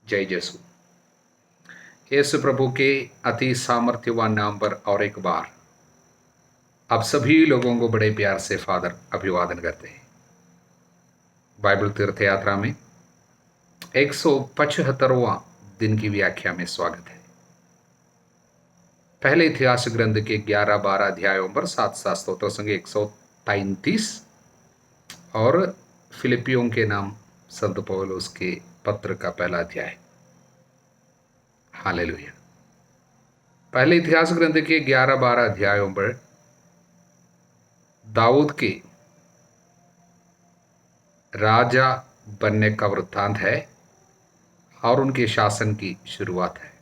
जय यीशु। यीशु प्रभु के अति सामर्थ्यवान नाम पर और एक बार आप सभी लोगों को बड़े प्यार से फादर अभिवादन करते हैं। बाइबल तीर्थ यात्रा में 175वां दिन की व्याख्या में स्वागत है। पहले इतिहास ग्रंथ के 11-12 अध्यायों पर 7 स्तोत्र संग 133 और फिलिपियों के नाम संत पौलुस के पत्र का पहला अध्याय। हालेलुया। पहले इतिहास ग्रंथ के 11-12 अध्यायों पर दाऊद के राजा बनने का वृत्तांत है और उनके शासन की शुरुआत है।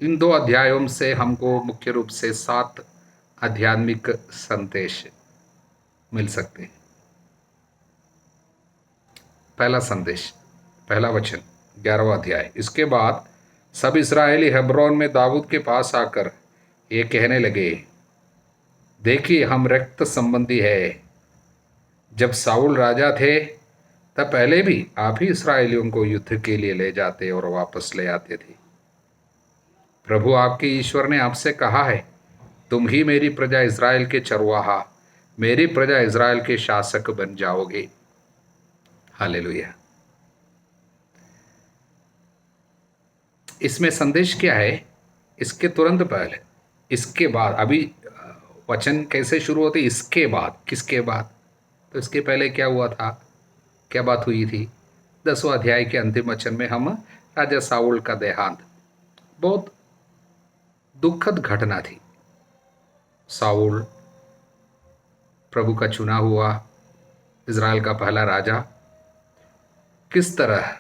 इन 2 अध्यायों से हमको मुख्य रूप से 7 आध्यात्मिक संदेश मिल सकते हैं। पहला संदेश, पहला वचन 11वां अध्याय। इसके बाद सब इस्राएली हेब्रोन में दाऊद के पास आकर ये कहने लगे, देखिए हम रक्त संबंधी है। जब साउल राजा थे तब पहले भी आप ही इस्राएलियों को युद्ध के लिए ले जाते और वापस ले आते थे। प्रभु आपके ईश्वर ने आपसे कहा है, तुम ही मेरी प्रजा इस्राएल के चरवाहा, मेरी प्रजा इस्राएल के शासक बन जाओगे। हालेलुया। इसमें संदेश क्या है? इसके तुरंत पहले, इसके बाद, अभी वचन कैसे शुरू होते? इसके बाद, किसके बाद? तो इसके पहले क्या हुआ था? क्या बात हुई थी? 10वां अध्याय के अंतिम वचन में हम राजा साउल का देहांत, बहुत दुखद घटना थी। साउल प्रभु का चुना हुआ इज़राइल का पहला राजा, किस तरह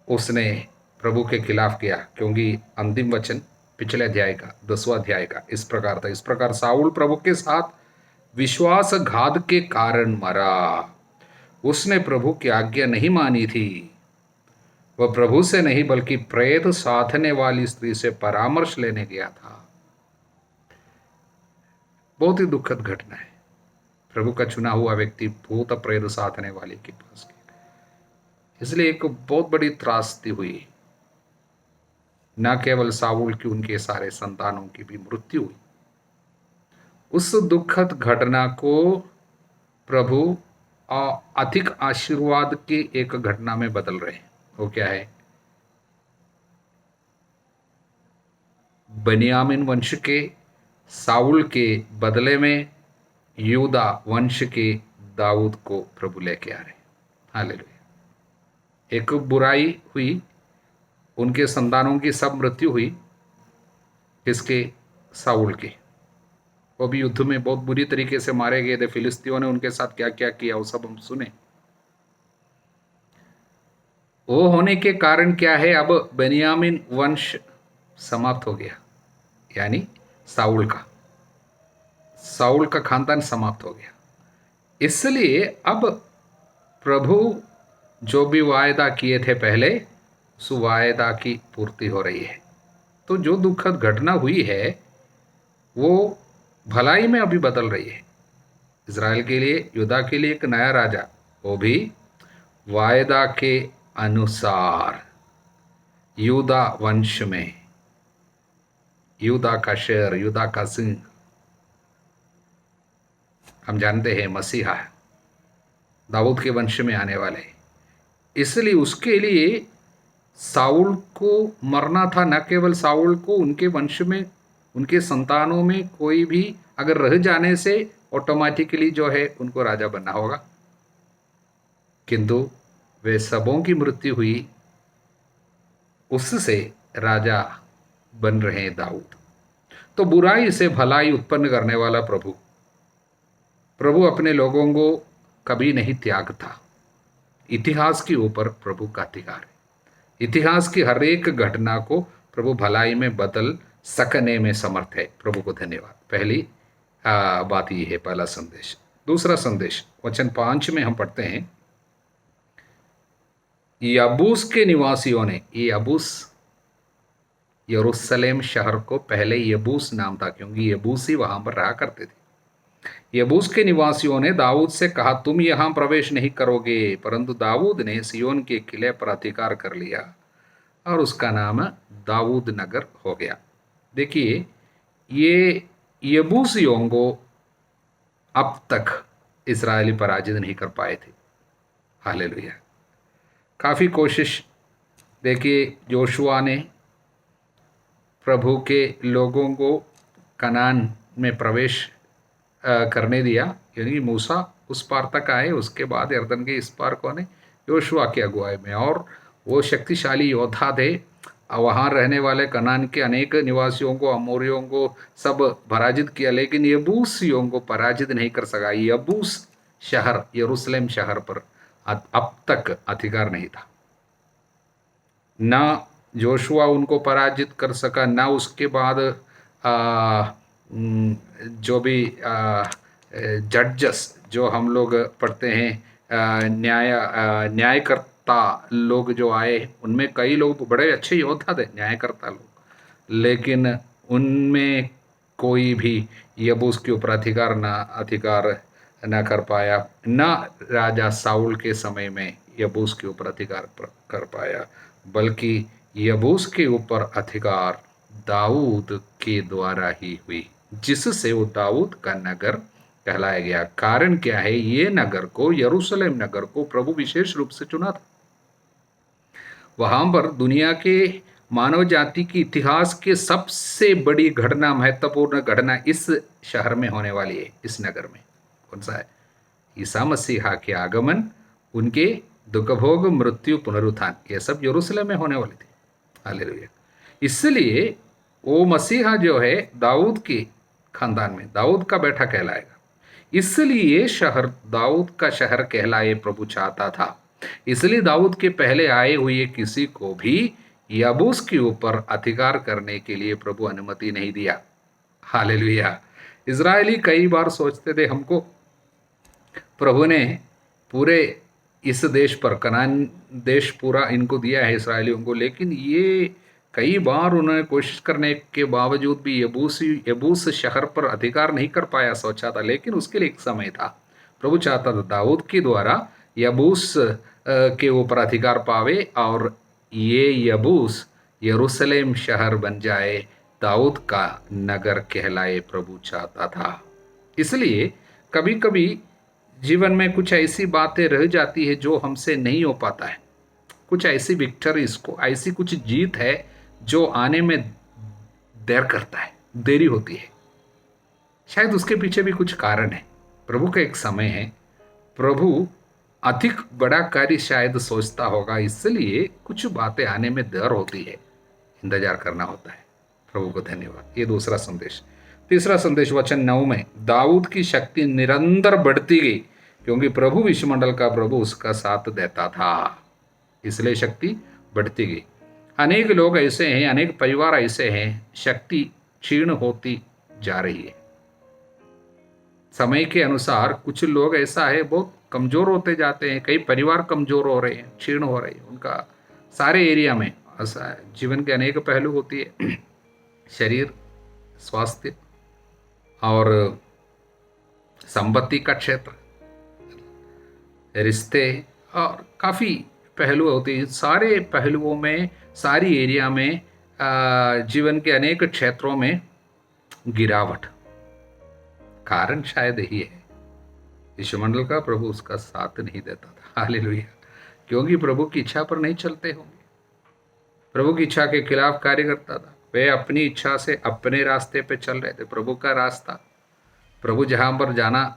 उसने प्रभु के खिलाफ किया, क्योंकि अंतिम वचन पिछले अध्याय का 10वां अध्याय का इस प्रकार था, इस प्रकार साउल प्रभु के साथ विश्वासघात के कारण मरा। उसने प्रभु की आज्ञा नहीं मानी थी। वह प्रभु से नहीं बल्कि प्रेत साधने वाली स्त्री से परामर्श लेने गया था। बहुत ही दुखद घटना है। प्रभु का चुना हुआ व्यक्ति भूत प्रेत साधने वाले के पास गया, इसलिए एक बहुत बड़ी त्रासदी हुई। न केवल साउल की, उनके सारे संतानों की भी मृत्यु हुई। उस दुखद घटना को प्रभु अधिक आशीर्वाद की एक घटना में बदल रहे हैं। वो क्या है? बनियामिन वंश के साउल के बदले में यूदा वंश के दाऊद को प्रभु लेके आ रहे हैं। हालेलुया। एक बुराई हुई, उनके संतानों की सब मृत्यु हुई। किसके? साउल के। वो भी युद्ध में बहुत बुरी तरीके से मारे गए थे। फिलिस्तीयों ने उनके साथ क्या क्या किया वो सब हम सुने। वो होने के कारण क्या है? अब बेनियामिन वंश समाप्त हो गया, यानी साउल का खानदान समाप्त हो गया। इसलिए अब प्रभु जो भी वायदा किए थे पहले, उस वायदा की पूर्ति हो रही है। तो जो दुखद घटना हुई है वो भलाई में अभी बदल रही है। इज़राइल के लिए, यूदा के लिए एक नया राजा, वो भी वायदा के अनुसार यूदा वंश में, यूदा का शेर, यूदा का सिंह, हम जानते हैं मसीहा दाऊद के वंश में आने वाले। इसलिए उसके लिए साउल को मरना था। न केवल साउल को, उनके वंश में, उनके संतानों में कोई भी अगर रह जाने से ऑटोमेटिकली जो है उनको राजा बनना होगा, किंतु वे सबों की मृत्यु हुई, उससे राजा बन रहे हैं दाऊद। तो बुराई से भलाई उत्पन्न करने वाला प्रभु अपने लोगों को कभी नहीं त्यागता। इतिहास के ऊपर प्रभु का अधिकार है। इतिहास की हर एक घटना को प्रभु भलाई में बदल सकने में समर्थ है। प्रभु को धन्यवाद। पहली बात ये है, पहला संदेश। दूसरा संदेश वचन 5 में हम पढ़ते हैं, यबूस के निवासियों ने, ये यबूस यरूशलेम शहर को पहले यबूस नाम था, क्योंकि यबूसी वहां पर रहा करते थे। यबूस के निवासियों ने दाऊद से कहा, तुम यहाँ प्रवेश नहीं करोगे, परंतु दाऊद ने सियोन के किले पर अधिकार कर लिया और उसका नाम दाऊद नगर हो गया। देखिए, ये यबूसियों को अब तक इस्राएली पराजित नहीं कर पाए थे। हालेलुया। काफ़ी कोशिश, देखिए, योशुआ ने प्रभु के लोगों को कनान में प्रवेश करने दिया, यानी मूसा उस पार तक आए, उसके बाद यरदन के इस पार को ने योशुआ की अगुवाई में, और वो शक्तिशाली योद्धा थे। वहाँ रहने वाले कनान के अनेक निवासियों को, अमोरियों को सब पराजित किया, लेकिन यबूसियों को पराजित नहीं कर सका। यबूस शहर, यरूशलेम शहर पर अब तक अधिकार नहीं था। ना जोशुआ उनको पराजित कर सका, ना उसके बाद जो भी जड्जस जो हम लोग पढ़ते हैं, न्यायकर्ता लोग जो आए, उनमें कई लोग बड़े अच्छे योद्धा थे, न्यायकर्ता लोग, लेकिन उनमें कोई भी यबूस के ऊपर अधिकार न कर पाया। न राजा साउल के समय में यबूस के ऊपर अधिकार कर पाया, बल्कि यबूस के ऊपर अधिकार दाऊद के द्वारा ही हुई, जिससे वो दाऊद का नगर कहलाया गया। कारण क्या है? ये नगर को, यरूशलेम नगर को प्रभु विशेष रूप से चुना था। वहां पर दुनिया के मानव जाति की इतिहास के सबसे बड़ी घटना, महत्वपूर्ण घटना इस शहर में होने वाली है, इस नगर में। कौन सा है? ईसा मसीहा के आगमन, उनके दुख भोग, मृत्यु, पुनरुत्थान, ये सब यरूशलेम में होने वाले थे। हालेलुया। इसलिए वो मसीहा जो है दाऊद के खानदान में, दाऊद का बेटा कहलाएगा। इसलिए शहर दाऊद का शहर कहलाए प्रभु चाहता था। इसलिए दाऊद के पहले आए हुए किसी को भी यबूस के ऊपर अधिकार करने के लिए प्रभु अनुमति नहीं दिया। हालेलुया। इजरायली कई बार सोचते थे, हमको प्रभु ने पूरे इस देश पर, कनान देश पूरा इनको दिया है इसराइलियों को, लेकिन ये कई बार उन्होंने कोशिश करने के बावजूद भी यबूस शहर पर अधिकार नहीं कर पाया। सोचा था, लेकिन उसके लिए एक समय था। प्रभु चाहता था दाऊद के द्वारा यबूस के ऊपर अधिकार पावे और ये यबूस यरूशलेम शहर बन जाए, दाऊद का नगर कहलाए, प्रभु चाहता था। इसलिए कभी कभी जीवन में कुछ ऐसी बातें रह जाती है जो हमसे नहीं हो पाता है, कुछ ऐसी विक्टरीज को, ऐसी कुछ जीत है जो आने में देर करता है, देरी होती है। शायद उसके पीछे भी कुछ कारण है। प्रभु का एक समय है, प्रभु अधिक बड़ा कार्य शायद सोचता होगा, इसलिए कुछ बातें आने में देर होती है, इंतजार करना होता है। प्रभु को धन्यवाद। ये दूसरा संदेश। तीसरा संदेश वचन 9 में, दाऊद की शक्ति निरंतर बढ़ती गई क्योंकि प्रभु विश्वमंडल का प्रभु उसका साथ देता था, इसलिए शक्ति बढ़ती गई। अनेक लोग ऐसे हैं, अनेक परिवार ऐसे हैं, शक्ति क्षीण होती जा रही है। समय के अनुसार कुछ लोग ऐसा है बहुत कमजोर होते जाते हैं, कई परिवार कमजोर हो रहे हैं, क्षीण हो रहे हैं, उनका सारे एरिया में ऐसा जीवन के अनेक पहलू होती है, शरीर, स्वास्थ्य और संपत्ति का क्षेत्र, रिश्ते और काफ़ी पहलू होते हैं। सारे पहलुओं में, सारी एरिया में, जीवन के अनेक क्षेत्रों में गिरावट। कारण शायद यही है, विश्वमंडल का प्रभु उसका साथ नहीं देता था। हालेलुया। क्योंकि प्रभु की इच्छा पर नहीं चलते होंगे, प्रभु की इच्छा के खिलाफ कार्य करता था। वे अपनी इच्छा से अपने रास्ते पे चल रहे थे। प्रभु का रास्ता, प्रभु जहाँ पर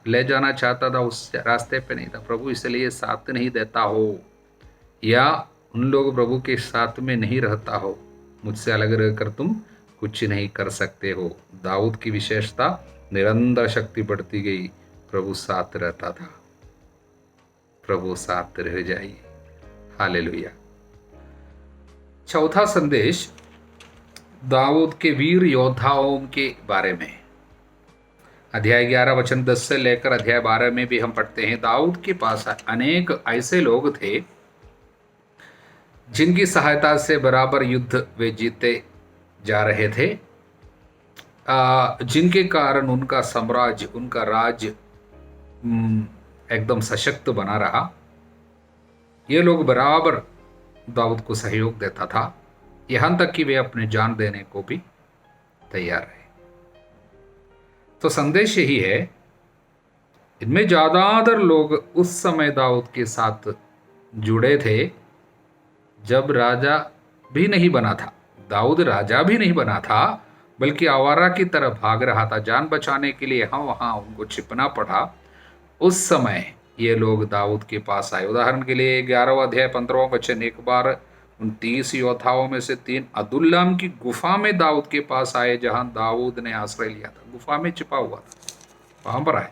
ले जाना चाहता था उस रास्ते पे नहीं था। प्रभु इसलिए साथ नहीं देता हो, या उन लोग प्रभु के साथ में नहीं रहता हो, मुझसे अलग रहकर तुम कुछ नहीं कर सकते हो। दाऊद की विशेषता, निरंतर शक्ति बढ़ती गई, प्रभु साथ रहता था। प्रभु साथ रह जाइए। हालेलुया। चौथा संदेश दाऊद के वीर योद्धाओं के बारे में, अध्याय 11 वचन 10 से लेकर अध्याय 12 में भी हम पढ़ते हैं, दाऊद के पास अनेक ऐसे लोग थे जिनकी सहायता से बराबर युद्ध वे जीते जा रहे थे, जिनके कारण उनका साम्राज्य, उनका राज्य एकदम सशक्त बना रहा। ये लोग बराबर दाऊद को सहयोग देता था, यहां तक कि वे अपने जान देने को भी तैयार रहे। तो संदेश यही है, इनमें ज्यादातर लोग उस समय दाऊद के साथ जुड़े थे जब राजा भी नहीं बना था। दाऊद राजा भी नहीं बना था, बल्कि आवारा की तरफ भाग रहा था। जान बचाने के लिए यहाँ वहां उनको छिपना पड़ा। उस समय ये लोग दाऊद के पास आए। उदाहरण के लिए 11वां अध्याय 15वां वचन, एक बार 29 योद्धाओं में से 3 अदुल्लाम की गुफा में दाऊद के पास आए, जहां दाऊद ने आश्रय लिया था। गुफा में छिपा हुआ था, वहां पर आए।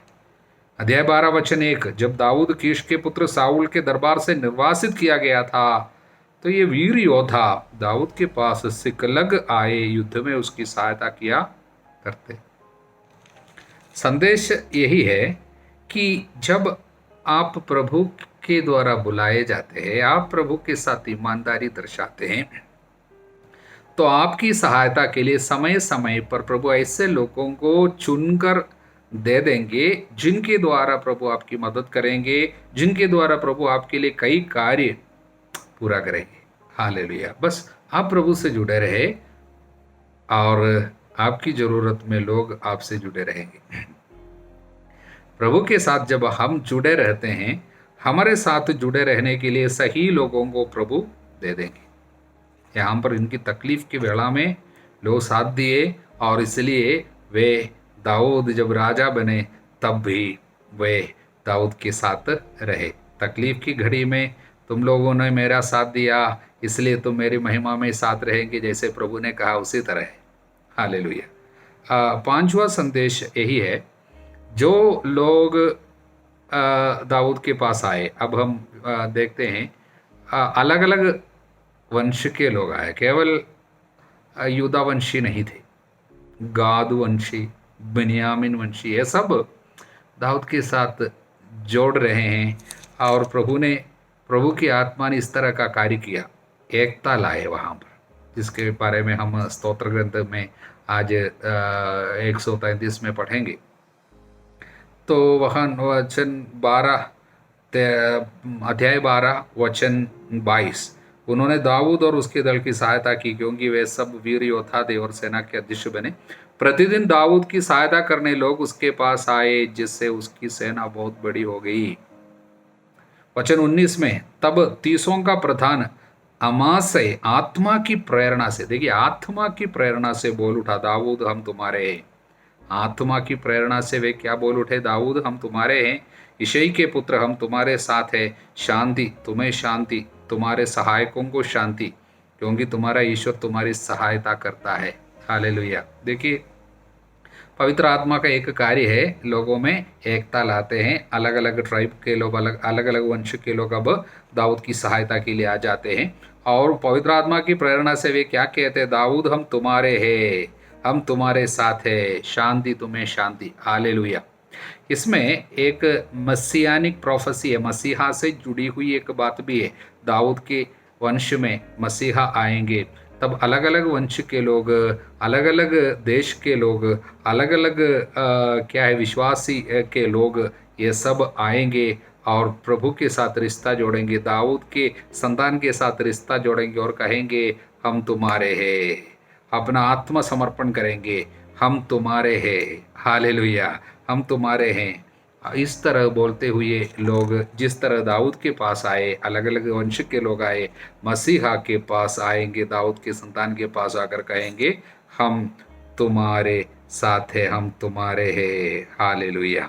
अध्याय 12 वचन 1, जब दाऊद कीश के पुत्र साउल के दरबार से निर्वासित किया गया था, तो ये वीर योद्धा दाऊद के पास सिकलग आए, युद्ध में उसकी सहायता किया करते। संदेश यही है कि जब आप प्रभु के द्वारा बुलाए जाते हैं, आप प्रभु के साथ ईमानदारी दर्शाते हैं, तो आपकी सहायता के लिए समय समय पर प्रभु ऐसे लोगों को चुनकर दे देंगे जिनके द्वारा प्रभु आपकी मदद करेंगे, जिनके द्वारा प्रभु आपके लिए कई कार्य पूरा करेंगे। हालेलुया। बस आप प्रभु से जुड़े रहे और आपकी जरूरत में लोग आपसे जुड़े रहेंगे। प्रभु के साथ जब हम जुड़े रहते हैं, हमारे साथ जुड़े रहने के लिए सही लोगों को प्रभु दे देंगे। यहाँ पर इनकी तकलीफ की वेला में लोग साथ दिए, और इसलिए वे दाऊद जब राजा बने तब भी वे दाऊद के साथ रहे। तकलीफ की घड़ी में तुम लोगों ने मेरा साथ दिया, इसलिए तुम मेरी महिमा में साथ रहेंगे, जैसे प्रभु ने कहा उसी तरह। हालेलुया। 5वां संदेश यही है, जो लोग दाऊद के पास आए। अब हम देखते हैं अलग अलग वंश के लोग आए, केवल यूदा वंशी नहीं थे। गाद वंशी, बिन्यामीन वंशी, ये सब दाऊद के साथ जोड़ रहे हैं। और प्रभु की आत्मा ने इस तरह का कार्य किया, एकता लाए वहाँ पर, जिसके बारे में हम स्तोत्र ग्रंथ में आज 133 में पढ़ेंगे। तो वहाँ वचन 12 अध्याय 12 वचन 22, उन्होंने दाऊद और उसके दल की सहायता की, क्योंकि वे सब वीर योद्धा थे और सेना के अध्यक्ष बने। प्रतिदिन दाऊद की सहायता करने लोग उसके पास आए, जिससे उसकी सेना बहुत बड़ी हो गई। वचन 19 में, तब 30 का प्रधान अमासै आत्मा की प्रेरणा से, देखिए आत्मा की प्रेरणा से बोल उठा, दाऊद हम तुम्हारे हैं। आत्मा की प्रेरणा से वे क्या बोल उठे? दाऊद हम तुम्हारे हैं, यिशै के पुत्र हम तुम्हारे साथ है। शांति तुम्हें शांति, तुम्हारे सहायकों को शांति, क्योंकि तुम्हारा ईश्वर तुम्हारी सहायता करता है। हालेलुया। देखिए पवित्र आत्मा का एक कार्य है, लोगों में एकता लाते हैं। अलग अलग ट्राइब के लोग, अलग अलग वंश के लोग अब दाऊद की सहायता के लिए आ जाते हैं, और पवित्र आत्मा की प्रेरणा से वे क्या कहते हैं? दाऊद हम तुम्हारे हैं, हम तुम्हारे साथ है, शांति तुम्हें शांति। हालेलुया। इसमें एक मसीहानिक प्रोफेसी है, मसीहा से जुड़ी हुई एक बात भी है। दाऊद के वंश में मसीहा आएंगे, तब अलग अलग वंश के लोग, अलग अलग देश के लोग, अलग अलग क्या है विश्वासी के लोग, ये सब आएंगे और प्रभु के साथ रिश्ता जोड़ेंगे, दाऊद के संतान के साथ रिश्ता जोड़ेंगे और कहेंगे हम तुम्हारे हैं, अपना आत्मसमर्पण करेंगे, हम तुम्हारे हैं। हालेलुया, हम तुम्हारे हैं। इस तरह बोलते हुए लोग जिस तरह दाऊद के पास आए, अलग अलग वंश के लोग आए, मसीहा के पास आएंगे, दाऊद के संतान के पास आकर कहेंगे हम तुम्हारे साथ हैं, हम तुम्हारे हैं। हालेलुया।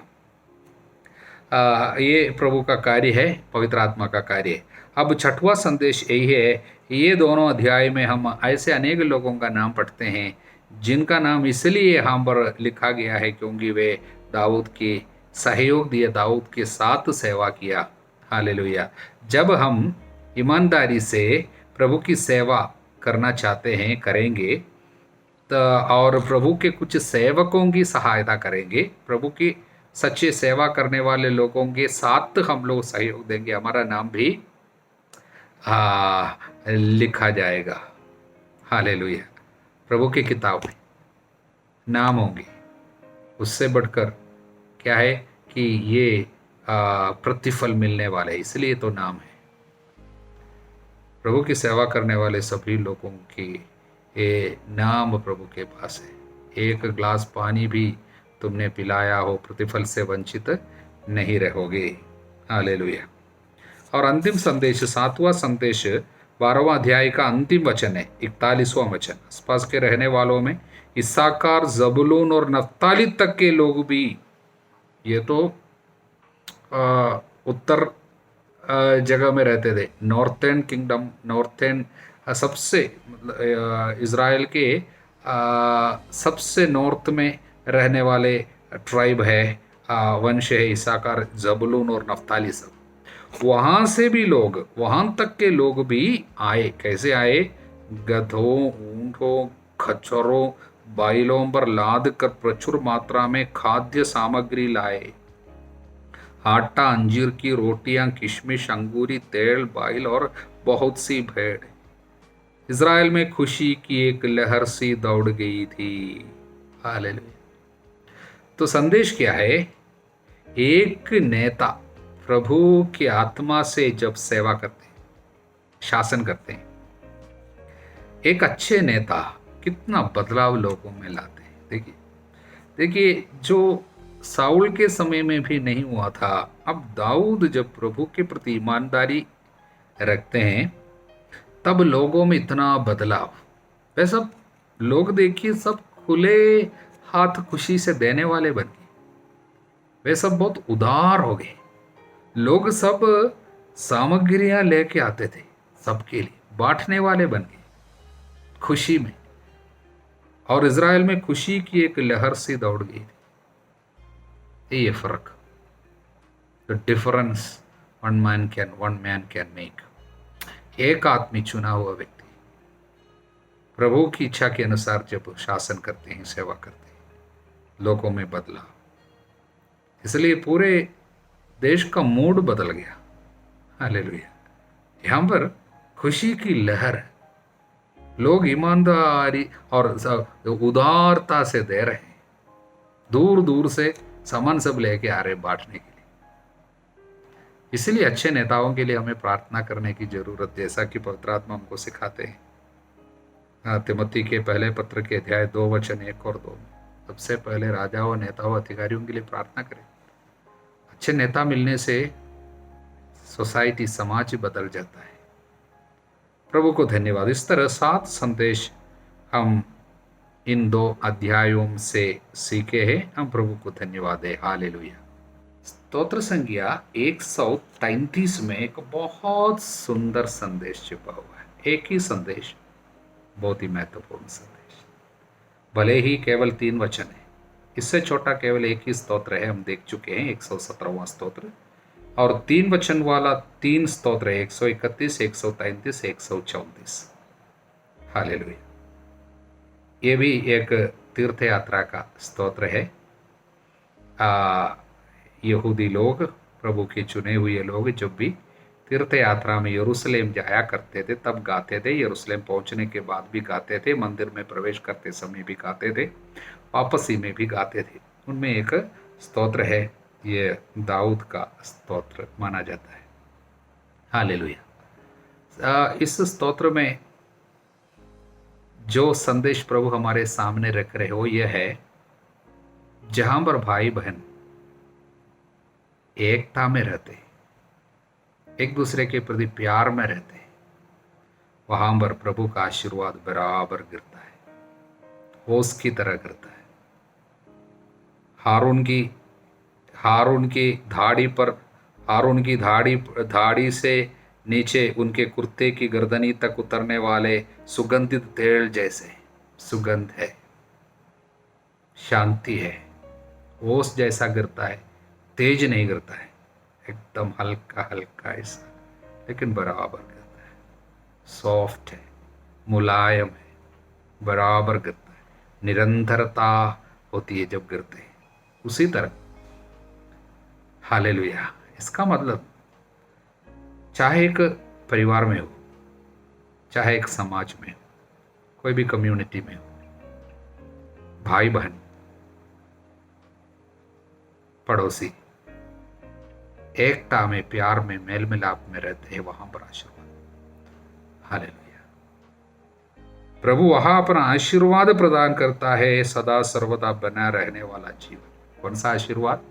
ये प्रभु का कार्य है, पवित्र आत्मा का कार्य है। अब 6वां संदेश यही है, ये दोनों अध्याय में हम ऐसे अनेक लोगों का नाम पढ़ते हैं जिनका नाम इसलिए यहाँ पर लिखा गया है क्योंकि वे दाऊद के सहयोग दिए, दाऊद के साथ सेवा किया। हालेलुया। जब हम ईमानदारी से प्रभु की सेवा करना चाहते हैं, करेंगे तो, और प्रभु के कुछ सेवकों की सहायता करेंगे, प्रभु की सच्चे सेवा करने वाले लोगों के साथ हम लोग सहयोग देंगे, हमारा नाम भी लिखा जाएगा। हालेलुया। प्रभु की किताब में नाम होंगे। उससे बढ़कर क्या है कि ये प्रतिफल मिलने वाले, इसलिए तो नाम है। प्रभु की सेवा करने वाले सभी लोगों की ये नाम प्रभु के पास है। एक ग्लास पानी भी तुमने पिलाया हो, प्रतिफल से वंचित नहीं रहोगे। हालेलुया। और अंतिम संदेश, 7वां संदेश 12वां अध्याय का अंतिम वचन है, 41वां वचन। आसपास के रहने वालों में इस्साकार, जबूलून और नफ्ताली तक के लोग भी, ये तो उत्तर जगह में रहते थे, नॉर्थर्न किंगडम, नॉर्थर्न सबसे मतलब इज़राइल के सबसे नॉर्थ में रहने वाले ट्राइब है, वंश है इसाकार, जबूलून और नफ्ताली। सब वहाँ से भी लोग, वहाँ तक के लोग भी आए। कैसे आए? गधों, ऊँटों, खच्चरों, बैलों पर लाद कर प्रचुर मात्रा में खाद्य सामग्री लाए। आटा, अंजीर की रोटियां, किशमिश, अंगूरी, तेल, बाइल और बहुत सी भेड़। इज़राइल में खुशी की एक लहर सी दौड़ गई थी। हालेलुया। तो संदेश क्या है? एक नेता प्रभु की आत्मा से जब सेवा करते हैं, शासन करते हैं, एक अच्छे नेता कितना बदलाव लोगों में लाते हैं। देखिए देखिए, जो साउल के समय में भी नहीं हुआ था, अब दाऊद जब प्रभु के प्रति ईमानदारी रखते हैं, तब लोगों में इतना बदलाव। वे सब लोग देखिए, सब खुले हाथ खुशी से देने वाले बन गए। वे सब बहुत उदार हो गए। लोग सब सामग्रियां लेके आते थे, सबके लिए बांटने वाले बन गए खुशी में। और इज़राइल में खुशी की एक लहर सी दौड़ गई थी। ये फर्क, the difference one man can make. एक आदमी, चुना हुआ व्यक्ति, प्रभु की इच्छा के अनुसार जब शासन करते हैं, सेवा करते हैं, लोगों में बदलाव। इसलिए पूरे देश का मूड बदल गया। हालेलुया। यहाँ पर खुशी की लहर है। लोग ईमानदारी और उदारता से दे रहे हैं। दूर दूर से सामान सब लेके आ रहे बांटने के लिए। इसलिए अच्छे नेताओं के लिए हमें प्रार्थना करने की जरूरत, जैसा कि पवित्र आत्मा हमको सिखाते हैं। तिमोथी के पहले पत्र के अध्याय 2 वचन 1 और 2 में सबसे पहले राजाओं, नेताओं, अधिकारियों के लिए प्रार्थना करें। अच्छे नेता मिलने से सोसाइटी, समाज बदल जाता है। प्रभु को धन्यवाद। इस तरह 7 संदेश हम इन 2 अध्यायों से सीखे हैं। हम प्रभु को धन्यवाद है। हालेलुया। स्तोत्र संज्ञा 133 में एक बहुत सुंदर संदेश छिपा हुआ है। एक ही संदेश, बहुत ही महत्वपूर्ण संदेश। भले ही केवल 3 वचन है, इससे छोटा केवल एक ही स्तोत्र है, हम देख चुके हैं, 117वां स्तोत्र। और 3 वचन वाला 3 स्तोत्र है, 131, 133, 134। हालेलुया। ये भी एक तीर्थ यात्रा का स्तोत्र है। यहूदी लोग, प्रभु के चुने हुए लोग, जब भी तीर्थ यात्रा में यरूशलेम जाया करते थे तब गाते थे। यरूशलेम पहुंचने के बाद भी गाते थे, मंदिर में प्रवेश करते समय भी गाते थे, वापसी में भी गाते थे। उनमें एक स्तोत्र है, ये दाऊद का स्तोत्र माना जाता है। हालेलुया। इस स्तोत्र में जो संदेश प्रभु हमारे सामने रख रहे हो, यह है, जहां पर भाई बहन एकता में रहते, एक दूसरे के प्रति प्यार में रहते, वहां पर प्रभु का आशीर्वाद बराबर गिरता है, ओस की तरह गिरता है। हारून की धाड़ी से नीचे उनके कुर्ते की गर्दनी तक उतरने वाले सुगंधित तेल जैसे सुगंध है, शांति है, ओस जैसा गिरता है। तेज नहीं गिरता है, एकदम हल्का हल्का ऐसा, लेकिन बराबर गिरता है। सॉफ्ट है, मुलायम है, बराबर गिरता है। निरंतरता होती है जब गिरते हैं, उसी तरह। हालेलुया। इसका मतलब, चाहे एक परिवार में हो, चाहे एक समाज में हो, कोई भी कम्युनिटी में हो, भाई बहन, पड़ोसी, एकता में, प्यार में, मेल मिलाप में रहते हैं, वहां पर आशीर्वाद। हालेलुया। प्रभु वहां अपना आशीर्वाद प्रदान करता है, सदा सर्वदा बना रहने वाला जीवन। कौन सा आशीर्वाद?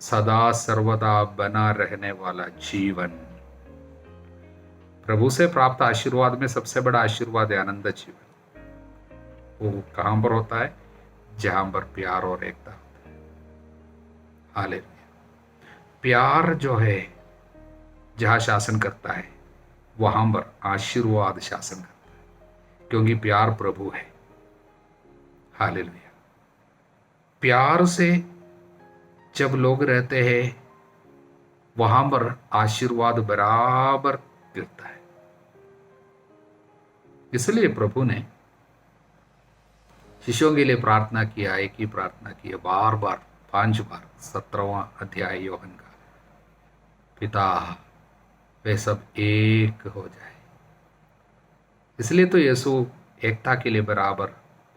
सदा सर्वदा बना रहने वाला जीवन। प्रभु से प्राप्त आशीर्वाद में सबसे बड़ा आशीर्वाद है आनंद जीवन। वो कहां पर होता है? जहां पर प्यार और एकता होता है। हालेलुया। प्यार जो है जहां शासन करता है, वहां पर आशीर्वाद शासन करता है, क्योंकि प्यार प्रभु है। हालेलुया। प्यार से जब लोग रहते हैं, वहां पर आशीर्वाद बराबर गिरता है। इसलिए प्रभु ने शिष्यों के लिए प्रार्थना किया, एक ही प्रार्थना की है, बार बार, 5 बार। 17वां अध्याय यूहन्ना का, पिता वे सब एक हो जाए। इसलिए तो यीशु एकता के लिए बराबर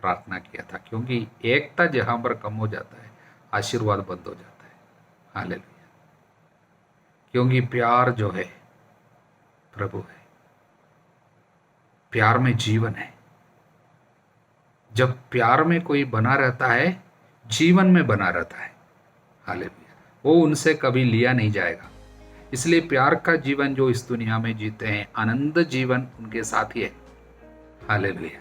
प्रार्थना किया था, क्योंकि एकता जहां पर कम हो जाता है, आशीर्वाद बंद हो जाता है। हालेलुया। क्योंकि प्यार जो है प्रभु है, प्यार में जीवन है। जब प्यार में कोई बना रहता है, जीवन में बना रहता है। हालेलुया। वो उनसे कभी लिया नहीं जाएगा। इसलिए प्यार का जीवन जो इस दुनिया में जीते हैं, आनंद जीवन उनके साथ ही है। हालेलुया।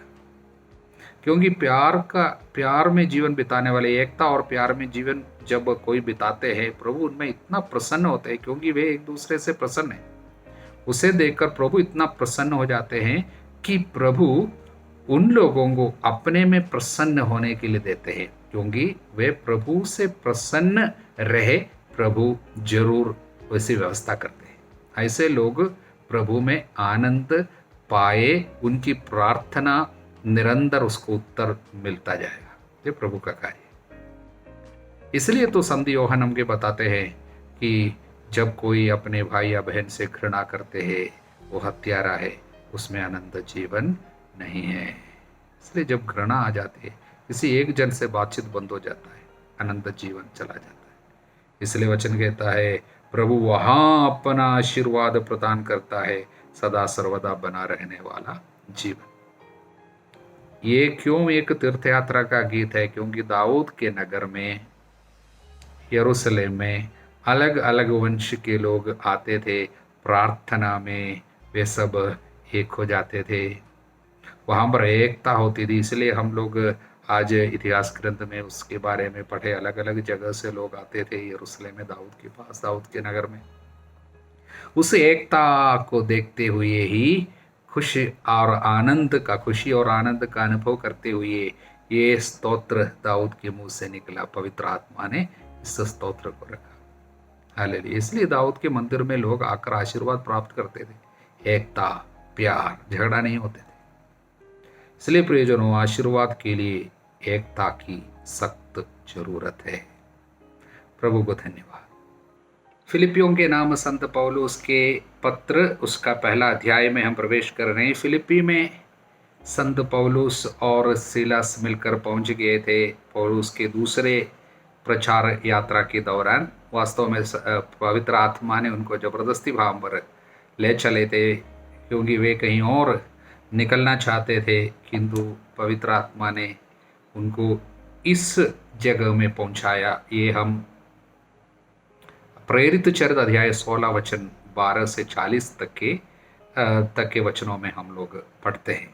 क्योंकि प्यार में जीवन बिताने वाले, एकता और प्यार में जीवन जब कोई बिताते हैं, प्रभु उनमें इतना प्रसन्न होते हैं, क्योंकि वे एक दूसरे से प्रसन्न है। उसे देखकर प्रभु इतना प्रसन्न हो जाते हैं कि प्रभु उन लोगों को अपने में प्रसन्न होने के लिए देते हैं, क्योंकि वे प्रभु से प्रसन्न रहे, प्रभु जरूर वैसी व्यवस्था करते हैं। ऐसे लोग प्रभु में आनंद पाए, उनकी प्रार्थना निरंतर उसको उत्तर मिलता जाएगा। ये प्रभु का कार्य। इसलिए तो संत यूहन्ना हमके बताते हैं कि जब कोई अपने भाई या बहन से घृणा करते हैं, वो हत्यारा है, उसमें आनंद जीवन नहीं है। इसलिए जब घृणा आ जाती है, किसी एक जन से बातचीत बंद हो जाता है, आनंद जीवन चला जाता है। इसलिए वचन कहता है, प्रभु वहां अपना आशीर्वाद प्रदान करता है, सदा सर्वदा बना रहने वाला जीवन। ये क्यों एक तीर्थ यात्रा का गीत है? क्योंकि दाऊद के नगर में, यरूशलेम में अलग अलग वंश के लोग आते थे, प्रार्थना में वे सब एक हो जाते थे, वहां पर एकता होती थी। इसलिए हम लोग आज इतिहास ग्रंथ में उसके बारे में पढ़े, अलग अलग जगह से लोग आते थे यरूशलेम में, दाऊद के पास, दाऊद के नगर में। उस एकता को देखते हुए ही खुशी और आनंद का अनुभव करते हुए ये स्तोत्र दाऊद के मुंह से निकला। पवित्र आत्मा ने इस स्तोत्र को रखा। हालेलुया। इसलिए दाऊद के मंदिर में लोग आकर आशीर्वाद प्राप्त करते थे। एकता, प्यार, झगड़ा नहीं होते थे। इसलिए प्रियजनों, आशीर्वाद के लिए एकता की सख्त जरूरत है। प्रभु को धन्यवाद। फिलिपियों के नाम संत पौलुस के पत्र, उसका पहला अध्याय में हम प्रवेश कर रहे हैं। फिलिपी में संत पौलुस और सीलास मिलकर पहुंच गए थे। पौलुस के दूसरे प्रचार यात्रा के दौरान वास्तव में पवित्र आत्मा ने उनको जबरदस्ती वहां पर ले चले थे, क्योंकि वे कहीं और निकलना चाहते थे, किंतु पवित्र आत्मा ने उनको इस जगह में पहुंचाया। ये हम प्रेरित चरित अध्याय 16 वचन 12 से 40 तक के वचनों में हम लोग पढ़ते हैं।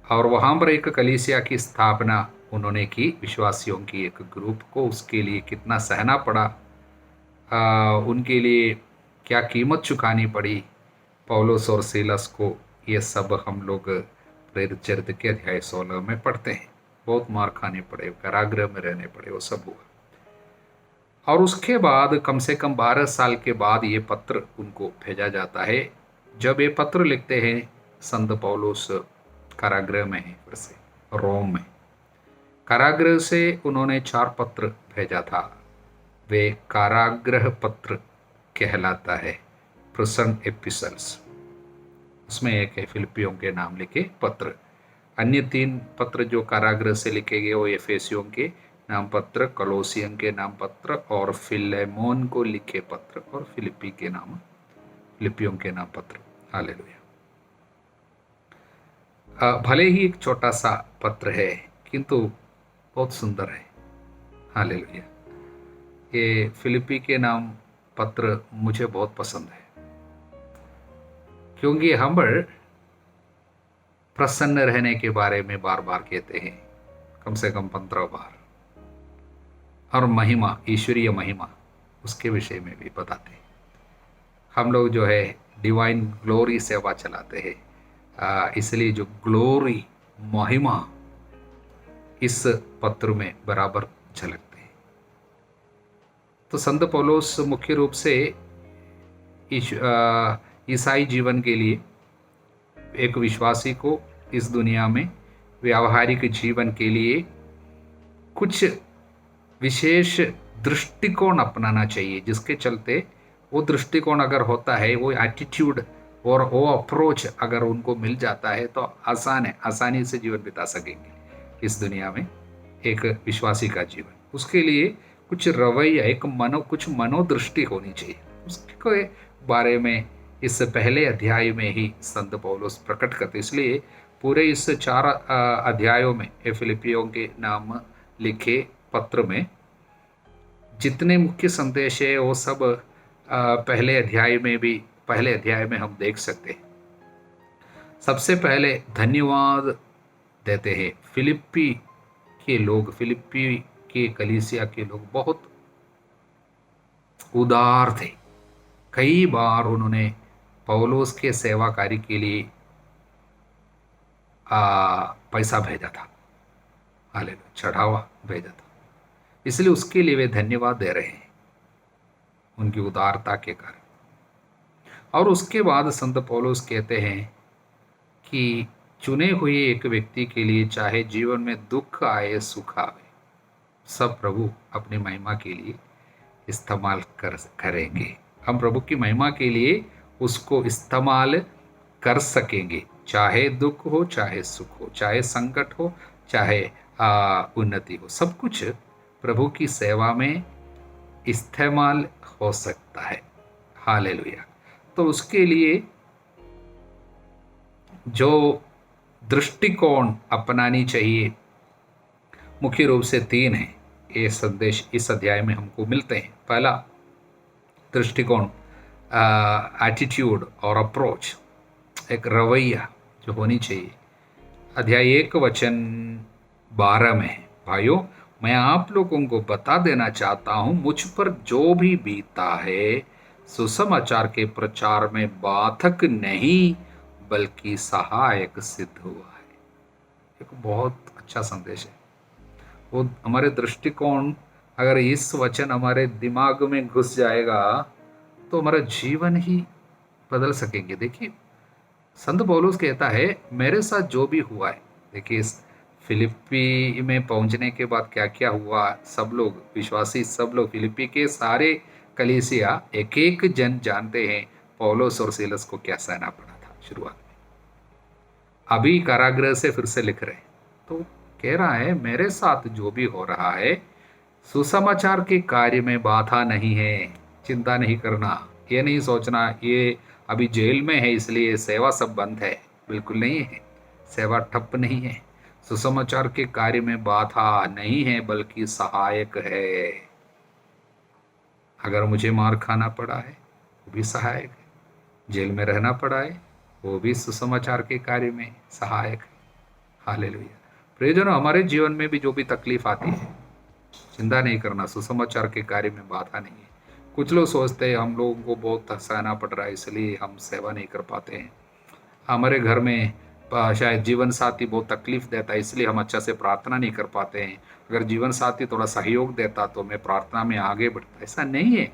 और वहां पर एक कलीसिया की स्थापना उन्होंने की, विश्वासियों की एक ग्रुप को। उसके लिए कितना सहना पड़ा, उनके लिए क्या कीमत चुकानी पड़ी पौलुस और सीलास को, ये सब हम लोग प्रेरित चरित के अध्याय 16 में पढ़ते हैं। बहुत मार खाने पड़े, कारागृह में रहने पड़े, वो सब हुआ। और उसके बाद कम से कम 12 साल के बाद ये पत्र उनको भेजा जाता है। जब ये पत्र लिखते हैं, संत पौलुस कारागृह में है, फिर से रोम में। कारागृह से उन्होंने 4 पत्र भेजा था। वे कारागृह पत्र कहलाता है, प्रिजन एपिसल्स। उसमें एक है फिलिपियों के नाम लिखे पत्र। अन्य 3 पत्र जो कारागृह से लिखे गए वो एफेसियों के, नाम पत्र, कलोसियन के नाम पत्र और फिलेमोन को लिखे पत्र और फिलिपियों के नाम पत्र। हालेलुया। भले ही एक छोटा सा पत्र है किंतु बहुत सुंदर है। हालेलुया। ये फिलिपी के नाम पत्र मुझे बहुत पसंद है क्योंकि हम प्रसन्न रहने के बारे में बार बार कहते हैं, कम से कम 15 बार, और महिमा, ईश्वरीय महिमा, उसके विषय में भी बताते हैं। हम लोग जो है डिवाइन ग्लोरी सेवा चलाते हैं, इसलिए जो ग्लोरी, महिमा इस पत्र में बराबर झलकते हैं। तो संत पौलुस मुख्य रूप से ईसाई जीवन के लिए, एक विश्वासी को इस दुनिया में व्यावहारिक जीवन के लिए कुछ विशेष दृष्टिकोण अपनाना चाहिए, जिसके चलते वो दृष्टिकोण अगर होता है, वो एटीट्यूड और वो अप्रोच अगर उनको मिल जाता है तो आसानी से जीवन बिता सकेंगे इस दुनिया में, एक विश्वासी का जीवन। उसके लिए कुछ रवैया, कुछ मनोदृष्टि होनी चाहिए। उसके बारे में इस पहले अध्याय में ही संत पौलुस प्रकट करते, इसलिए पूरे इस 4 अध्यायों में, फिलिपियों के नाम लिखे पत्र में जितने मुख्य संदेश है वो सब पहले अध्याय में हम देख सकते हैं। सबसे पहले धन्यवाद देते हैं। फिलिपी के कलीसिया के लोग बहुत उदार थे। कई बार उन्होंने पौलुस के सेवा कार्य के लिए पैसा भेजा था, हालेलुया, चढ़ावा भेजा था, इसलिए उसके लिए वे धन्यवाद दे रहे हैं, उनकी उदारता के कारण। और उसके बाद संत पौलुस कहते हैं कि चुने हुए एक व्यक्ति के लिए चाहे जीवन में दुख आए सुख आए, सब प्रभु अपनी महिमा के लिए इस्तेमाल करेंगे। हम प्रभु की महिमा के लिए उसको इस्तेमाल कर सकेंगे, चाहे दुख हो, चाहे सुख हो, चाहे संकट हो, चाहे उन्नति हो, सब कुछ प्रभु की सेवा में इस्तेमाल हो सकता है। हालेलुया। तो उसके लिए जो दृष्टिकोण अपनानी चाहिए, मुख्य रूप से 3 है। ये संदेश इस अध्याय में हमको मिलते हैं। पहला दृष्टिकोण, एटीट्यूड और अप्रोच, एक रवैया जो होनी चाहिए। अध्याय 1 वचन 12 में, भाइयों मैं आप लोगों को बता देना चाहता हूं, मुझ पर जो भी बीता है सुसमाचार के प्रचार में बाधक नहीं बल्कि सहायक सिद्ध हुआ है। एक बहुत अच्छा संदेश है। वो हमारे दृष्टिकोण, अगर इस वचन हमारे दिमाग में घुस जाएगा तो हमारा जीवन ही बदल सकेंगे। देखिए संत पौलुस कहता है मेरे साथ जो भी हुआ है। देखिए इस फिलिप्पी में पहुंचने के बाद क्या क्या हुआ, सब लोग विश्वासी, सब लोग फिलिप्पी के सारे कलीसिया एक एक जन जानते हैं पौलुस और सीलस को क्या सहना पड़ा था शुरुआत में। अभी कारागृह से फिर से लिख रहे हैं तो कह रहा है मेरे साथ जो भी हो रहा है सुसमाचार के कार्य में बाधा नहीं है। चिंता नहीं करना, ये नहीं सोचना ये अभी जेल में है इसलिए सेवा सब बंद है, बिल्कुल नहीं है। सेवा ठप नहीं है। सुसमाचार के कार्य में बाधा नहीं है बल्कि सहायक है। अगर मुझे मार खाना पड़ा है वो भी सहायक है, जेल में रहना पड़ा है वो भी सुसमाचार के कार्य में सहायक है। हालेलुया। प्रियजनों, हमारे जीवन में भी जो भी तकलीफ आती है चिंता नहीं करना, सुसमाचार के कार्य में बाधा नहीं है। कुछ लोग सोचते हैं हम लोगों को बहुत सहना पड़ रहा है इसलिए हम सेवा नहीं कर पाते हैं। हमारे घर में शायद जीवन साथी बहुत तकलीफ देता है इसलिए हम अच्छा से प्रार्थना नहीं कर पाते हैं। अगर जीवन साथी थोड़ा सहयोग देता तो मैं प्रार्थना में आगे बढ़ता। ऐसा नहीं है।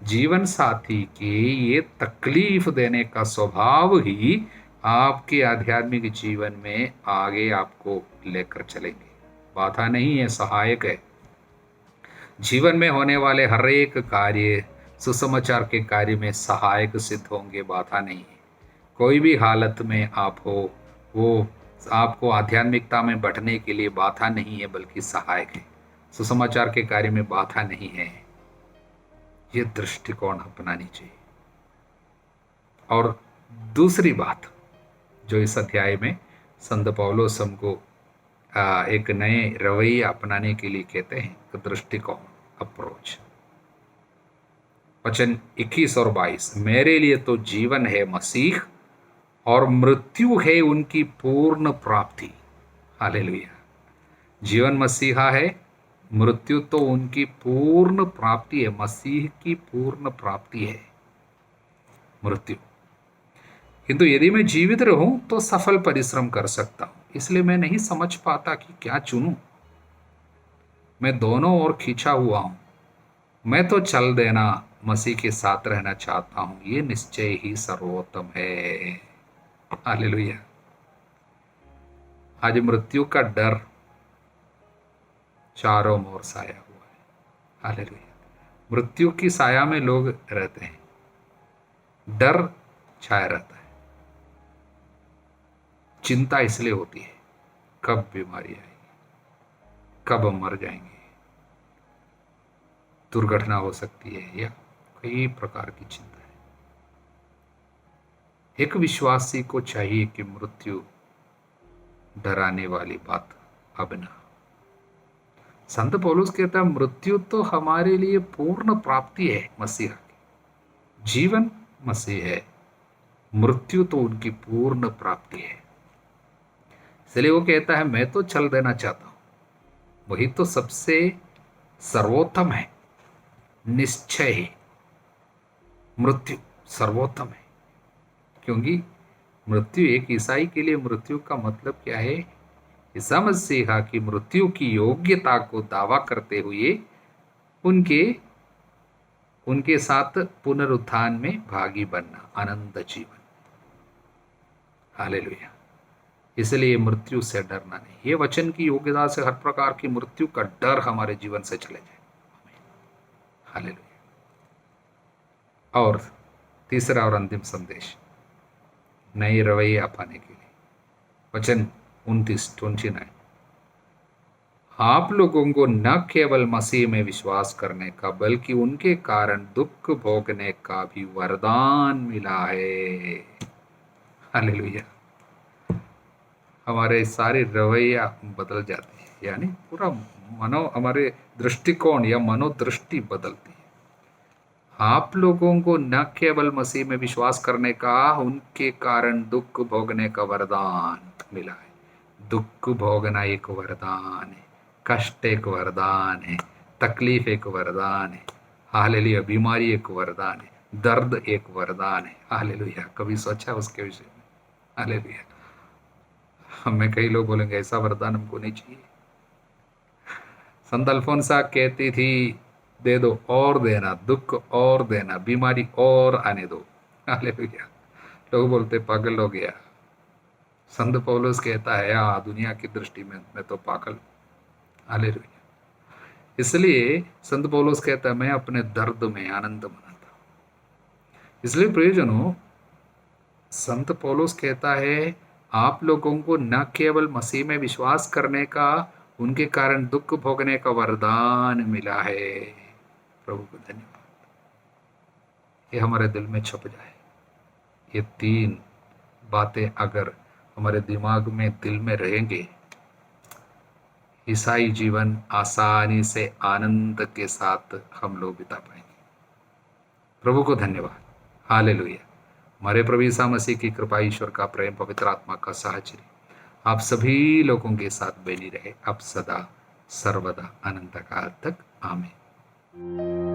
जीवन साथी के ये तकलीफ देने का स्वभाव ही आपके आध्यात्मिक जीवन में आगे आपको लेकर चलेंगे। बाधा नहीं है, सहायक है। जीवन में होने वाले हर एक कार्य सुसमाचार के कार्य में सहायक सिद्ध होंगे, बाधा नहीं है। कोई भी हालत में आप हो वो आपको आध्यात्मिकता में बढ़ने के लिए बाधा नहीं है बल्कि सहायक है। सुसमाचार के कार्य में बाधा नहीं है। ये दृष्टिकोण अपनानी चाहिए। और दूसरी बात जो इस अध्याय में संत पौलुस हमको एक नए रवैये अपनाने के लिए कहते हैं, दृष्टिकोण, अप्रोच। वचन 21 और 22, मेरे लिए तो जीवन है मसीह और मृत्यु है उनकी पूर्ण प्राप्ति। हालेलुया। जीवन मसीहा है, मृत्यु तो उनकी पूर्ण प्राप्ति है। मसीह की पूर्ण प्राप्ति है मृत्यु। किंतु यदि मैं जीवित रहूं तो सफल परिश्रम कर सकता हूं, इसलिए मैं नहीं समझ पाता कि क्या चुनूं। मैं दोनों ओर खींचा हुआ हूं। मैं तो चल देना, मसीह के साथ रहना चाहता हूं, ये निश्चय ही सर्वोत्तम है। हालेलुया। आज मृत्यु का डर चारों ओर साया हुआ है। हालेलुया। मृत्यु की साया में लोग रहते हैं, डर छाया रहता है। चिंता इसलिए होती है, कब बीमारी आएगी, कब हम मर जाएंगे, दुर्घटना हो सकती है, या कई प्रकार की चिंता है। एक विश्वासी को चाहिए कि मृत्यु डराने वाली बात अब ना। संत पौलुस कहता है मृत्यु तो हमारे लिए पूर्ण प्राप्ति है मसीहा की। जीवन मसीह है, मृत्यु तो उनकी पूर्ण प्राप्ति है। इसलिए वो कहता है मैं तो चल देना चाहता हूं। वही तो सबसे सर्वोत्तम है। निश्चय ही मृत्यु सर्वोत्तम है, क्योंकि मृत्यु एक ईसाई के लिए मृत्यु का मतलब क्या है? ईसा मसीहा की मृत्यु की योग्यता को दावा करते हुए उनके साथ पुनरुत्थान में भागी बनना, अनंत जीवन। हालेलुया। इसलिए मृत्यु से डरना नहीं। ये वचन की योग्यता से हर प्रकार की मृत्यु का डर हमारे जीवन से चले जाए। हालेलुया। और तीसरा और अंतिम संदेश, नए रवैये अपनाने के लिए, वचन 29, आप लोगों को न केवल मसीह में विश्वास करने का बल्कि उनके कारण दुख भोगने का भी वरदान मिला है। हालेलुया। हमारे सारे रवैया बदल जाते हैं, यानी पूरा हमारे दृष्टिकोण या मनोदृष्टि बदलती है। आप लोगों को न केवल मसीह में विश्वास करने का, उनके कारण दुख भोगने का वरदान मिला है। दुख भोगना एक वरदान है, कष्ट एक वरदान है, तकलीफ एक वरदान है। हालेलुया। बीमारी एक वरदान है, दर्द एक वरदान है। हालेलुया। कभी सोचा उसके विषय में? हालेलुया। हमें कई लोग बोलेंगे ऐसा वरदान हमको नहीं चाहिए। संत अल्फोंसा कहती थी दे दो और देना, दुख और देना, बीमारी और आने दो। हालेलुया। लोग बोलते पागल हो गया। संत पौलुस कहता है दुनिया की दृष्टि में मैं तो पागल। हालेलुया। इसलिए संत पौलुस कहता है मैं अपने दर्द में आनंद मनाता हूं। इसलिए प्रियजनों, संत पौलुस कहता है आप लोगों को न केवल मसीह में विश्वास करने का, उनके कारण दुख भोगने का वरदान मिला है। प्रभु को धन्यवाद। ये हमारे दिल में छप जाए। ये 3 बातें अगर हमारे दिमाग में, दिल में रहेंगे, ईसाई जीवन आसानी से आनंद के साथ हम लोग बिता पाएंगे। प्रभु को धन्यवाद। हालेलुया। हमारे प्रभु यीशु मसीह की कृपा, ईश्वर का प्रेम, पवित्र आत्मा का साहचर्य आप सभी लोगों के साथ बनी रहे अब सदा सर्वदा अनंत काल तक। आमीन।